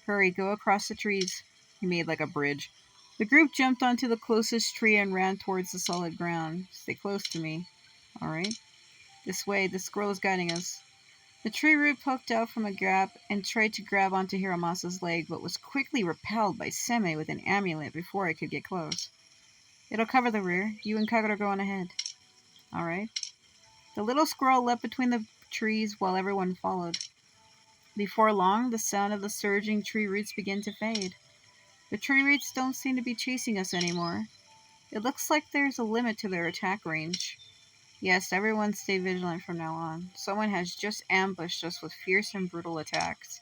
Hurry, go across the trees. He made like a bridge. The group jumped onto the closest tree and ran towards the solid ground. Stay close to me. All right. This way, the squirrel is guiding us. The tree root poked out from a gap and tried to grab onto Hiramasa's leg, but was quickly repelled by Seme with an amulet before it could get close. It'll cover the rear. You and Kagura go on ahead. All right. The little squirrel leapt between the trees while everyone followed. Before long, the sound of the surging tree roots began to fade. The tree roots don't seem to be chasing us anymore. It looks like there's a limit to their attack range. Yes, everyone stay vigilant from now on. Someone has just ambushed us with fierce and brutal attacks.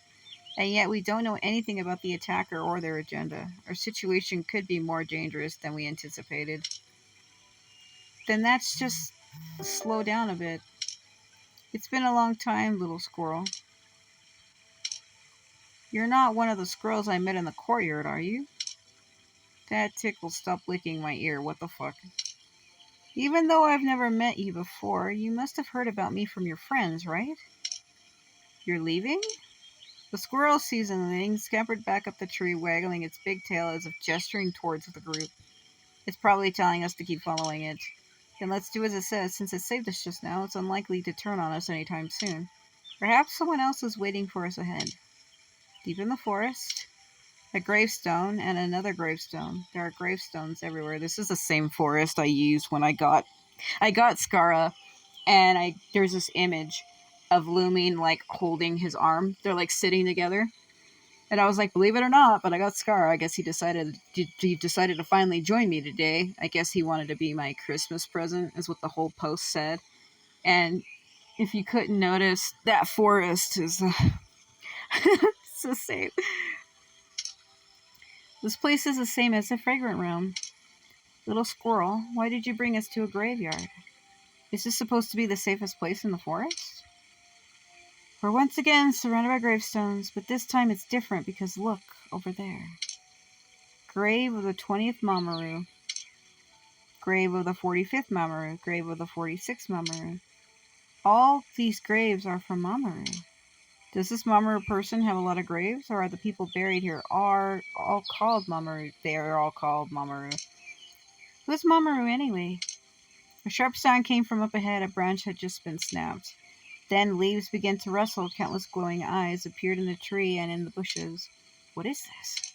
And yet we don't know anything about the attacker or their agenda. Our situation could be more dangerous than we anticipated. Then that's just slow down a bit. It's been a long time, little squirrel. You're not one of the squirrels I met in the courtyard, are you? That tickle, stop licking my ear, what the fuck? Even though I've never met you before, you must have heard about me from your friends, right? You're leaving? The squirrel, seasoning, scampered back up the tree, waggling its big tail as if gesturing towards the group. It's probably telling us to keep following it. Then let's do as it says. Since it saved us just now, it's unlikely to turn on us anytime soon. Perhaps someone else is waiting for us ahead. Deep in the forest, a gravestone and another gravestone. There are gravestones everywhere. This is the same forest I used when I got Skara, and there's this image of Lumin like holding his arm. They're like sitting together. And I was like, believe it or not, but I got Scar. I guess he decided to finally join me today. I guess he wanted to be my Christmas present, is what the whole post said. And if you couldn't notice, that forest is it's the same. This place is the same as the fragrant room. Little squirrel, why did you bring us to a graveyard? Is this supposed to be the safest place in the forest? We're once again surrounded by gravestones, but this time it's different because look, over there. Grave of the 20th Mamoru. Grave of the 45th Mamoru. Grave of the 46th Mamoru. All these graves are from Mamoru. Does this Mamoru person have a lot of graves, or are the people buried here all called Mamoru? They are all called Mamoru. Who's Mamoru anyway? A sharp sound came from up ahead. A branch had just been snapped. Then leaves began to rustle. Countless glowing eyes appeared in the tree and in the bushes. What is this?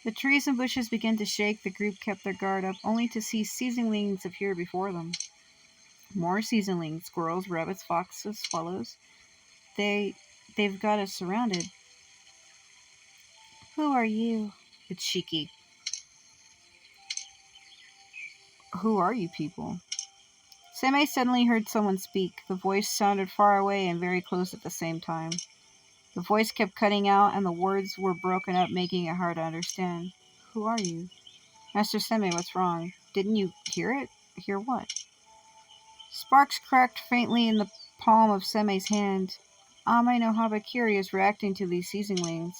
The trees and bushes began to shake. The group kept their guard up, only to see seasonlings appear before them. More seasonlings, squirrels, rabbits, foxes, swallows. They've got us surrounded. Who are you? It's Shiki. Who are you people? Seme suddenly heard someone speak. The voice sounded far away and very close at the same time. The voice kept cutting out, and the words were broken up, making it hard to understand. Who are you? Master Seme, what's wrong? Didn't you hear it? Hear what? Sparks cracked faintly in the palm of Seme's hand. Ame no Habakiri is reacting to these seasonlings.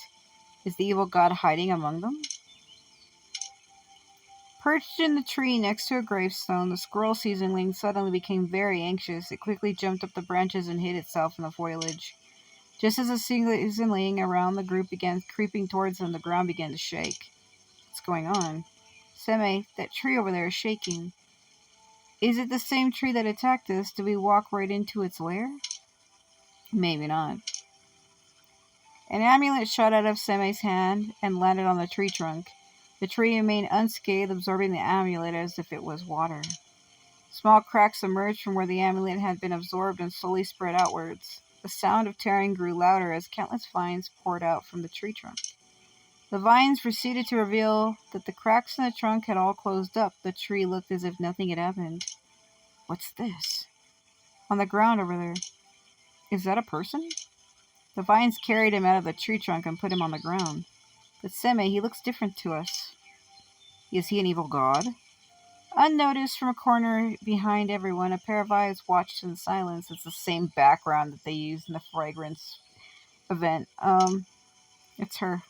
Is the evil god hiding among them? Perched in the tree next to a gravestone, the squirrel seasonling suddenly became very anxious. It quickly jumped up the branches and hid itself in the foliage. Just as the seasonling around the group began creeping towards them, the ground began to shake. What's going on? Seme, that tree over there is shaking. Is it the same tree that attacked us? Did we walk right into its lair? Maybe not. An amulet shot out of Seme's hand and landed on the tree trunk. The tree remained unscathed, absorbing the amulet as if it was water. Small cracks emerged from where the amulet had been absorbed and slowly spread outwards. The sound of tearing grew louder as countless vines poured out from the tree trunk. The vines proceeded to reveal that the cracks in the trunk had all closed up. The tree looked as if nothing had happened. What's this? On the ground over there. Is that a person? The vines carried him out of the tree trunk and put him on the ground. But Seme, he looks different to us. Is he an evil god? Unnoticed from a corner behind everyone, a pair of eyes watched in silence. It's the same background that they used in the fragrance event. It's her.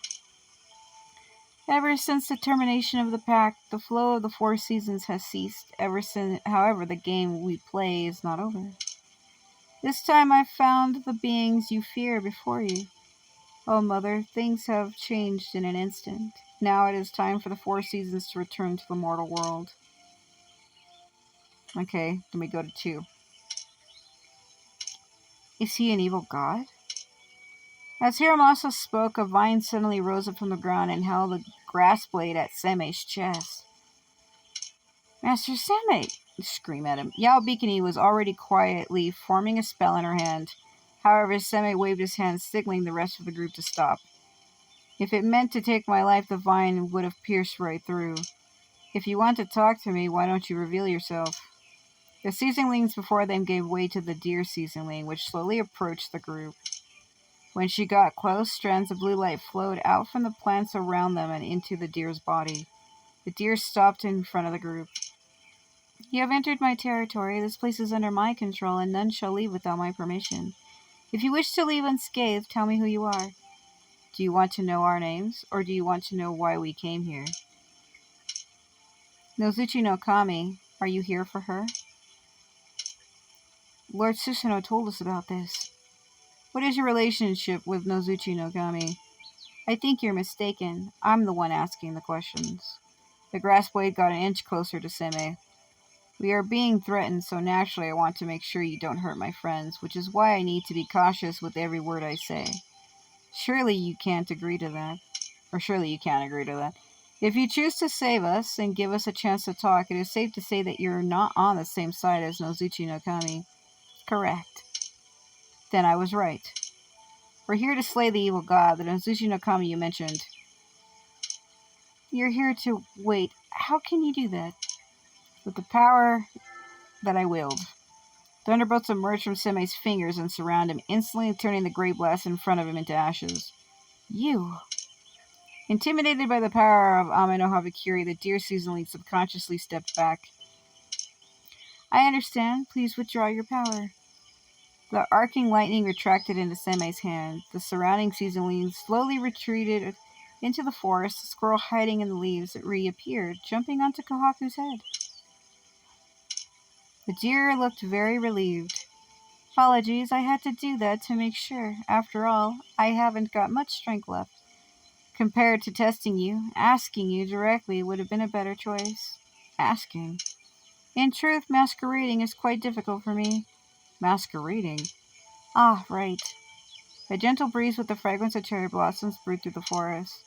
Ever since the termination of the pact, the flow of the 4 seasons has ceased. However, the game we play is not over. This time I found the beings you fear before you. Oh, Mother, things have changed in an instant. Now it is time for the 4 seasons to return to the mortal world. Okay, let me go to 2. Is he an evil god? As Hiramasa spoke, a vine suddenly rose up from the ground and held a grass blade at Seme's chest. Master Seme! Scream at him. Yao Bikini was already quietly forming a spell in her hand. However, Seme waved his hand, signaling the rest of the group to stop. If it meant to take my life, the vine would have pierced right through. If you want to talk to me, why don't you reveal yourself? The seasonlings before them gave way to the deer seasonling, which slowly approached the group. When she got close, strands of blue light flowed out from the plants around them and into the deer's body. The deer stopped in front of the group. You have entered my territory. This place is under my control, and none shall leave without my permission. If you wish to leave unscathed, tell me who you are. Do you want to know our names, or do you want to know why we came here? Nozuchi no Kami, are you here for her? Lord Susanoo told us about this. What is your relationship with Nozuchi no Kami? I think you're mistaken. I'm the one asking the questions. The grass blade got an inch closer to Seme. We are being threatened, so naturally I want to make sure you don't hurt my friends, which is why I need to be cautious with every word I say. Surely you can't agree to that. Or surely you can't agree to that. If you choose to save us and give us a chance to talk, it is safe to say that you're not on the same side as Nozuchi no Kami. Correct. Then I was right. We're here to slay the evil god, the Nozuchi no Kami you mentioned. You're here to... Wait, how can you do that? With the power that I willed. Thunderbolts emerge from Seme's fingers and surround him, instantly turning the great blast in front of him into ashes. You! Intimidated by the power of Ameno Habakiri, the deer seasonally subconsciously stepped back. I understand. Please withdraw your power. The arcing lightning retracted into Seme's hand. The surrounding seasonlings slowly retreated into the forest. The squirrel hiding in the leaves reappeared, jumping onto Kohaku's head. The deer looked very relieved. Apologies, I had to do that to make sure. After all, I haven't got much strength left. Compared to testing you, asking you directly would have been a better choice. Asking. In truth, masquerading is quite difficult for me. Masquerading? Ah, right. A gentle breeze with the fragrance of cherry blossoms brewed through the forest.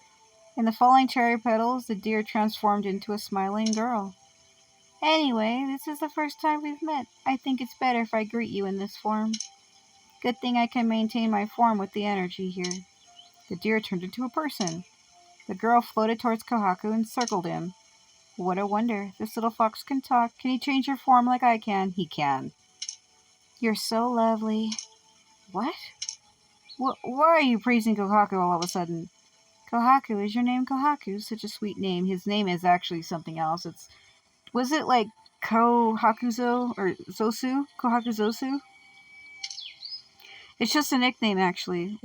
In the falling cherry petals, the deer transformed into a smiling girl. Anyway, this is the first time we've met. I think it's better if I greet you in this form. Good thing I can maintain my form with the energy here. The deer turned into a person. The girl floated towards Kohaku and circled him. What a wonder. This little fox can talk. Can he change your form like I can? He can. You're so lovely. What? Why are you praising Kohaku all of a sudden? Kohaku, is your name Kohaku? Such a sweet name. His name is actually something else. Was it like Kohakuzo or Zosu? Kohaku Zosu? It's just a nickname, actually.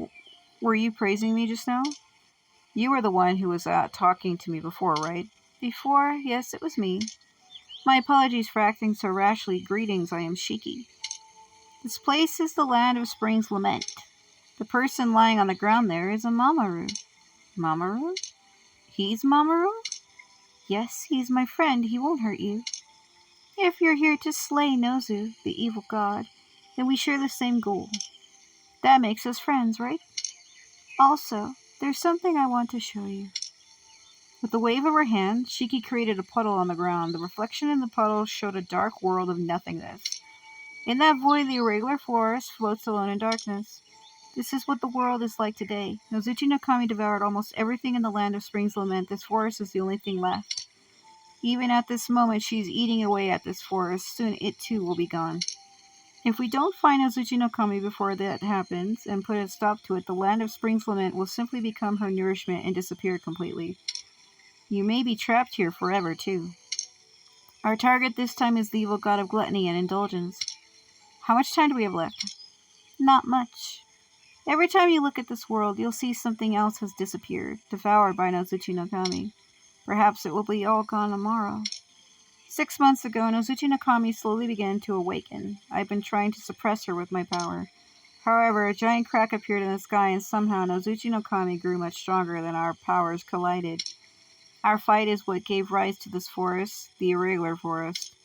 Were you praising me just now? You were the one who was talking to me before, right? Before? Yes, it was me. My apologies for acting so rashly. Greetings, I am Shiki. This place is the land of Spring's Lament. The person lying on the ground there is a Mamoru. Mamoru? He's Mamoru? Yes, he's my friend. He won't hurt you. If you're here to slay Nozu, the evil god, then we share the same goal. That makes us friends, right? Also, there's something I want to show you. With a wave of her hand, Shiki created a puddle on the ground. The reflection in the puddle showed a dark world of nothingness. In that void, the irregular forest floats alone in darkness. This is what the world is like today. Nozuchi no Kami devoured almost everything in the land of Spring's Lament. This forest is the only thing left. Even at this moment, she's eating away at this forest. Soon it too will be gone. If we don't find Nozuchi no Kami before that happens, and put a stop to it, the land of Spring's Lament will simply become her nourishment and disappear completely. You may be trapped here forever, too. Our target this time is the evil god of gluttony and indulgence. How much time do we have left? Not much. Every time you look at this world, you'll see something else has disappeared, devoured by Nozuchi no Kami. Perhaps it will be all gone tomorrow. 6 months ago, Nozuchi no Kami slowly began to awaken. I've been trying to suppress her with my power. However, a giant crack appeared in the sky, and somehow Nozuchi no Kami grew much stronger than our powers collided. Our fight is what gave rise to this forest, the irregular forest.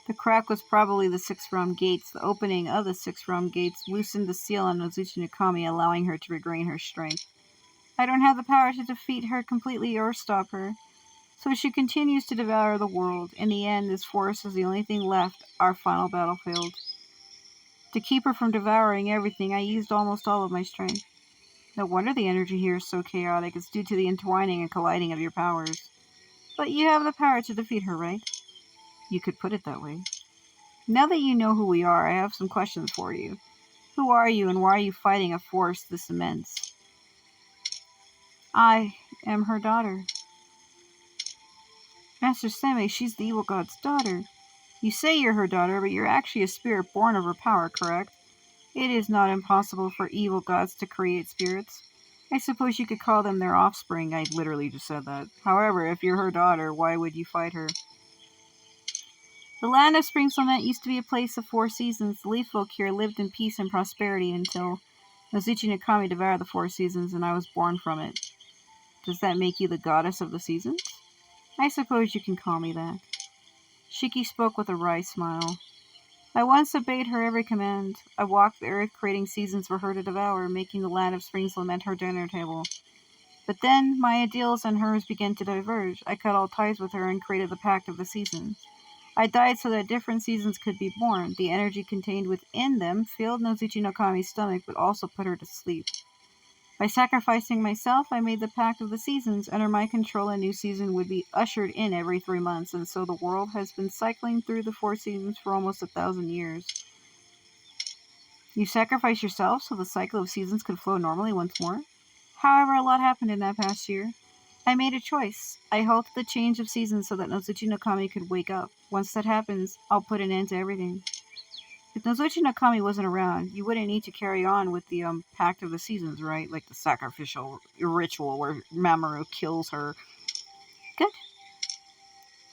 The crack was probably the 6 realm gates. The opening of the 6 realm gates loosened the seal on Nozuchi no Kami, allowing her to regain her strength. I don't have the power to defeat her completely or stop her, so she continues to devour the world. In the end, this forest is the only thing left, our final battlefield. To keep her from devouring everything, I used almost all of my strength. No wonder the energy here is so chaotic. It's due to the entwining and colliding of your powers. But you have the power to defeat her, right? You could put it that way. Now that you know who we are, I have some questions for you. Who are you, and why are you fighting a force this immense? I am her daughter. Master Seme, she's the evil god's daughter. You say you're her daughter, but you're actually a spirit born of her power, correct? It is not impossible for evil gods to create spirits. I suppose you could call them their offspring. I literally just said that. However, if you're her daughter, why would you fight her? The land of Spring's Lament used to be a place of 4 seasons. The leaf folk here lived in peace and prosperity until Nozuchi no Kami devoured the 4 seasons, and I was born from it. Does that make you the goddess of the seasons? I suppose you can call me that. Shiki spoke with a wry smile. I once obeyed her every command. I walked the earth, creating seasons for her to devour, making the land of Spring's Lament her dinner table. But then, my ideals and hers began to diverge. I cut all ties with her and created the Pact of the Seasons. I died so that different seasons could be born. The energy contained within them filled Nozuchi no Kami's stomach, but also put her to sleep. By sacrificing myself, I made the Pact of the Seasons. Under my control, a new season would be ushered in every 3 months, and so the world has been cycling through the 4 seasons for almost 1,000 years. You sacrificed yourself so the cycle of seasons could flow normally once more? However, a lot happened in that past year. I made a choice. I halted the change of seasons so that Nozuchi no Kami could wake up. Once that happens, I'll put an end to everything. If Nozuchi no Kami wasn't around, you wouldn't need to carry on with the Pact of the Seasons, right? Like the sacrificial ritual where Mamoru kills her. Good.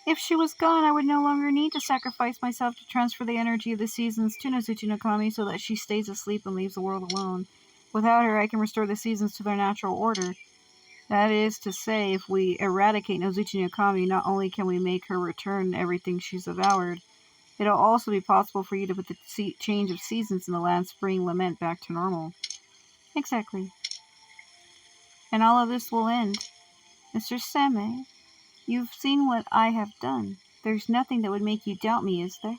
If she was gone, I would no longer need to sacrifice myself to transfer the energy of the seasons to Nozuchi no Kami so that she stays asleep and leaves the world alone. Without her, I can restore the seasons to their natural order. That is to say, if we eradicate Nozuchi no Kami, not only can we make her return everything she's devoured, it'll also be possible for you to put the change of seasons in the land spring lament back to normal. Exactly. And all of this will end. Mr. Same, you've seen what I have done. There's nothing that would make you doubt me, is there?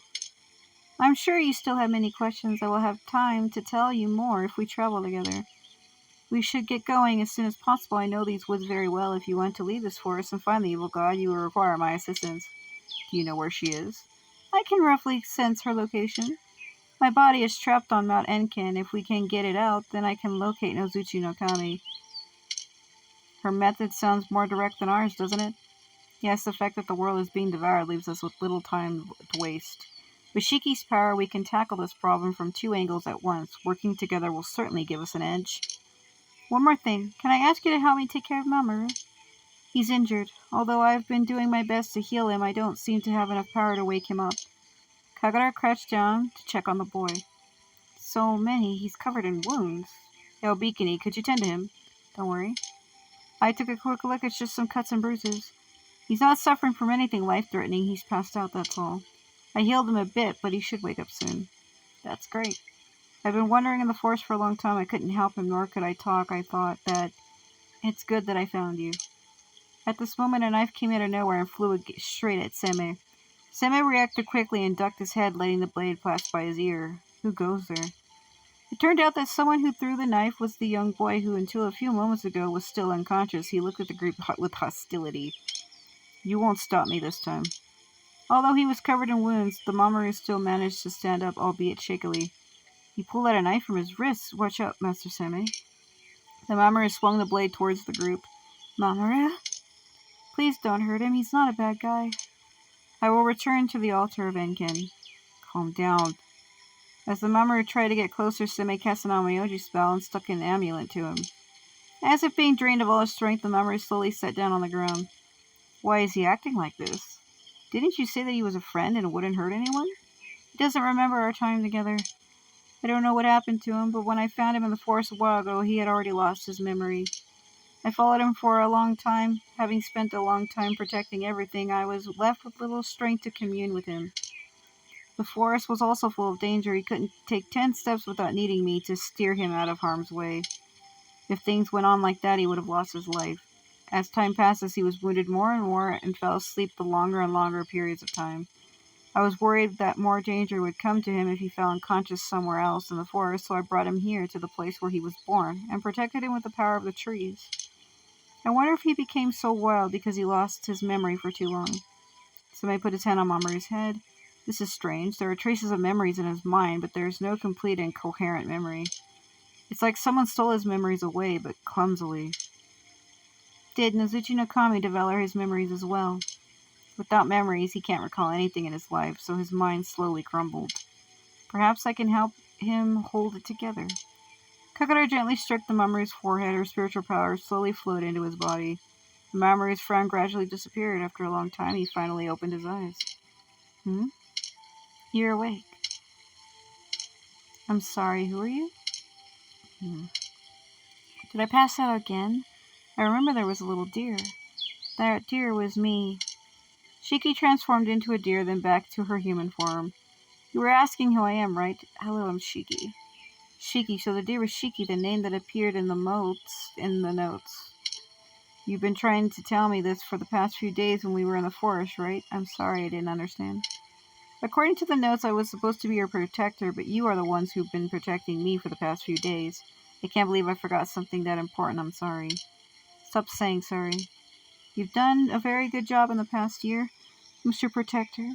I'm sure you still have many questions. I will have time to tell you more if we travel together. We should get going as soon as possible. I know these woods very well. If you want to leave this forest and find the evil god, you will require my assistance. Do you know where she is? I can roughly sense her location. My body is trapped on Mount Enken. If we can get it out, then I can locate Nozuchi no Kami. Her method sounds more direct than ours, doesn't it? Yes, the fact that the world is being devoured leaves us with little time to waste. With Shiki's power, we can tackle this problem from two angles at once. Working together will certainly give us an edge. One more thing. Can I ask you to help me take care of Mamoru? He's injured. Although I've been doing my best to heal him, I don't seem to have enough power to wake him up. Kagura crouched down to check on the boy. So many. He's covered in wounds. Yo, Beacony, could you tend to him? Don't worry. I took a quick look. It's just some cuts and bruises. He's not suffering from anything life-threatening. He's passed out, that's all. I healed him a bit, but he should wake up soon. That's great. I've been wandering in the forest for a long time. I couldn't help him, nor could I talk. I thought that it's good that I found you. At this moment, a knife came out of nowhere and flew straight at Seme. Seme reacted quickly and ducked his head, letting the blade pass by his ear. Who goes there? It turned out that someone who threw the knife was the young boy who, until a few moments ago, was still unconscious. He looked at the group with hostility. You won't stop me this time. Although he was covered in wounds, the Mamoru still managed to stand up, albeit shakily. He pulled out a knife from his wrist. Watch out, Master Seme. The Mamoru swung the blade towards the group. Mamoru? Please don't hurt him. He's not a bad guy. I will return to the altar of Enken. Calm down. As the Mamoru tried to get closer, Seme cast an Onmyoji spell and stuck an amulet to him. As if being drained of all his strength, the Mamoru slowly sat down on the ground. Why is he acting like this? Didn't you say that he was a friend and wouldn't hurt anyone? He doesn't remember our time together. I don't know what happened to him, but when I found him in the forest a while ago, he had already lost his memory. I followed him for a long time. Having spent a long time protecting everything, I was left with little strength to commune with him. The forest was also full of danger. He couldn't take 10 steps without needing me to steer him out of harm's way. If things went on like that, he would have lost his life. As time passes, he was wounded more and more and fell asleep the longer and longer periods of time. I was worried that more danger would come to him if he fell unconscious somewhere else in the forest, so I brought him here to the place where he was born and protected him with the power of the trees. I wonder if he became so wild because he lost his memory for too long. Somebody put his hand on Mamoru's head. This is strange. There are traces of memories in his mind, but there is no complete and coherent memory. It's like someone stole his memories away, but clumsily. Did Nozuchi no Kami develop his memories as well? Without memories, he can't recall anything in his life, so his mind slowly crumbled. Perhaps I can help him hold it together. Kagura gently stroked the Mamoru's forehead. Her spiritual power slowly flowed into his body. The Mamoru's frown gradually disappeared. After a long time, he finally opened his eyes. You're awake. I'm sorry, who are you? Did I pass out again? I remember there was a little deer. That deer was me. Shiki transformed into a deer, then back to her human form. You were asking who I am, right? Hello, I'm Shiki. Shiki, so the deer was Shiki, the name that appeared in the notes. You've been trying to tell me this for the past few days when we were in the forest, right? I'm sorry, I didn't understand. According to the notes, I was supposed to be your protector, but you are the ones who've been protecting me for the past few days. I can't believe I forgot something that important. I'm sorry. Stop saying sorry. You've done a very good job in the past year, Mr. Protector.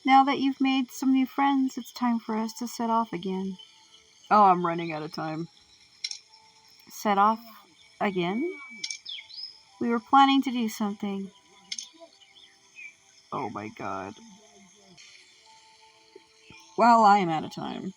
Now that you've made some new friends, it's time for us to set off again. Oh, I'm running out of time. Set off again? We were planning to do something. Oh my god. Well, I am out of time.